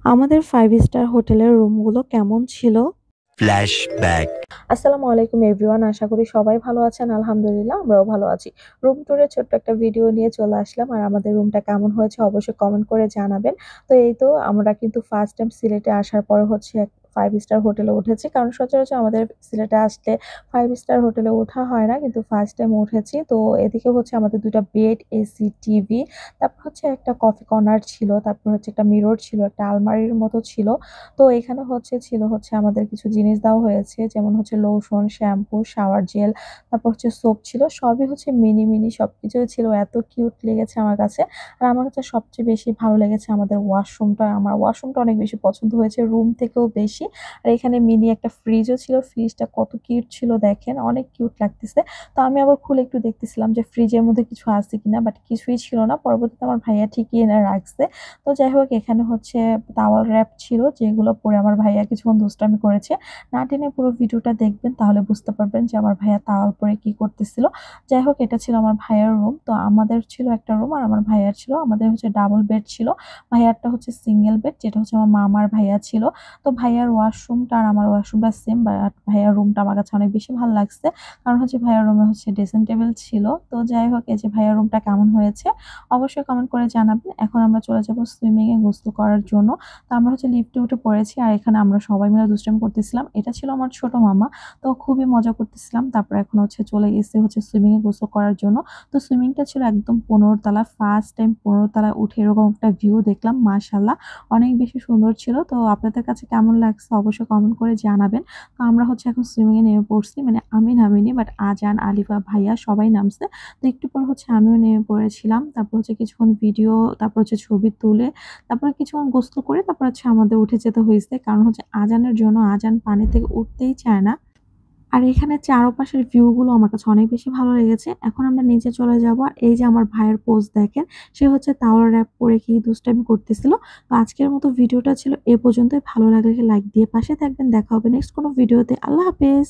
আমাদের 5 স্টার হোটেলের রুমগুলো কেমন ছিল? ফ্ল্যাশব্যাক। আসসালামু আলাইকুম এভরিওয়ান। আশা করি সবাই ভালো আছেন। আলহামদুলিল্লাহ আমরাও ভালো আছি। রুম ট্যুরের ছোট্ট একটা ভিডিও নিয়ে চলে আসলাম। আর আমাদের রুমটা কেমন হয়েছে অবশ্যই কমেন্ট করে জানাবেন। তো এই তো আমরা কিন্তু ফার্স্ট টাইম সিলেটে আসার পরে হচ্ছে 5 স্টার হোটেলে উঠেছি। কারণ সচরাচর আমাদের সিলেটে আসলে 5 স্টার হোটেলে ওঠা হয় না। কিন্তু ফার্স্ট টাইম উঠেছি। তো এদিকে হচ্ছে আমাদের ২ টা বেড, এসি, টিভি, তারপর হচ্ছে একটা কফি কর্নার ছিল, তারপর হচ্ছে একটা মিরর ছিল, একটা আলমারির মতো ছিল। তো এখানে ছিল আমাদের কিছু জিনিস দেওয়া হয়েছে, যেমন হচ্ছে লোশন, শ্যাম্পু, শাওয়ার জেল, তারপর হচ্ছে সোপ ছিল। সবই হচ্ছে মিনি সবকিছুই ছিল। এত কিউট লেগেছে আমার কাছে। আর আমার কাছে সবচেয়ে বেশি ভালো লেগেছে আমাদের ওয়াশরুমটা। আমার ওয়াশরুমটা অনেক বেশি পছন্দ হয়েছে, রুম থেকেও বেশি। আর এখানে মিনি একটা ফ্রিজও ছিল। ফ্রিজটা কত কিউট ছিল দেখেন, অনেক কিউট লাগতেছে। তো আমি আবার খুলে একটু দেখতেছিলাম যে ফ্রিজের মধ্যে কিছু আছে কিনা, বাট কিছুই ছিল না। পরবর্তীতে আমার ভাইয়া ঠিকই এনে রাখছে। তো যাই হোক, এখানে হচ্ছে টাওয়াল র‍্যাপ ছিল, যেগুলো পরে আমার ভাইয়া কিছুক্ষণ দুষ্টামি করেছে। না টেনে পুরো ভিডিওটা দেখবেন, তাহলে বুঝতে পারবেন যে আমার ভাইয়া টাওয়াল পরে কি করতেছিল। যাই হোক, এটা ছিল আমার ভাইয়ার রুম। তো আমাদের ছিল একটা রুম আর আমার ভাইয়ার ছিল। আমাদের হচ্ছে ডাবল বেড ছিল। ভাইয়ারটা হচ্ছে সিঙ্গেল বেড, যেটা হচ্ছে আমার মামার ভাইয়া ছিল। তো ভাইয়ার ওয়াশরুমটা আর আমার ওয়াশরুমটা সেম, বাট ভাইয়ার রুমটা আমার কাছে অনেক বেশি ভালো লাগছে। কারণ হচ্ছে ভাইয়ার রুমে হচ্ছে ড্রেসিং টেবিল ছিল। তো যাই হোক, এই যে ভাইয়ার রুমটা কেমন হয়েছে অবশ্যই কমেন্ট করে জানাবেন। এখন আমরা চলে যাব সুইমিং এ গোসল করার জন্য। তো আমরা হচ্ছে লিফটে উঠে পড়েছি আর এখানে আমরা সবাই মিলে দুষ্টামি করতেছিলাম। এটা ছিল আমার ছোট মামা। তো খুবই মজা করতেছিলাম। তারপর এখন হচ্ছে চলে গেছি হচ্ছে সুইমিং এ গোসল করার জন্য। তো সুইমিংটা ছিল একদম ১৫ তলা। ফার্স্ট টাইম ১৫ তলায় উঠে এরকম একটা ভিউ দেখলাম। মাশাআল্লাহ, অনেক বেশি সুন্দর ছিল। তো আপনাদের কাছে কেমন লাগছে অবশ্যই কমেন্ট করে জানাবেন। তো আমরা হচ্ছে এখন সুইমিং এ নেমে পড়ছি। মানে আমি নামিনি, বাট আজান, আলিফা, ভাইয়া সবাই নামছে। তো একটু পর হচ্ছে আমিও নেমে পড়েছিলাম। তারপর হচ্ছে কিছুক্ষণ ভিডিও, তারপর হচ্ছে ছবি তুলে, তারপরে কিছুক্ষণ গোসল করে তারপর হচ্ছে আমাদের উঠে যেতে হইছে। কারণ হচ্ছে আজানের জন্য আজান পানি থেকে উঠতেই চায় না। আর এখানে চারপাশের ভিউ গুলো আমার কাছে অনেক বেশি ভালো লেগেছে। এখন আমরা নিচে চলে যাব। আর এই যে আমার ভাইয়ের পোজ দেখেন। সে হচ্ছে টাওয়াল র‍্যাপ পরে কি দুষ্টামি করতেছিল। তো আজকের মতো ভিডিওটা ছিল এ পর্যন্তই। ভালো লাগলে লাইক দিয়ে পাশে থাকবেন। দেখা হবে নেক্সট কোনো ভিডিওতে। আল্লাহ হাফেজ।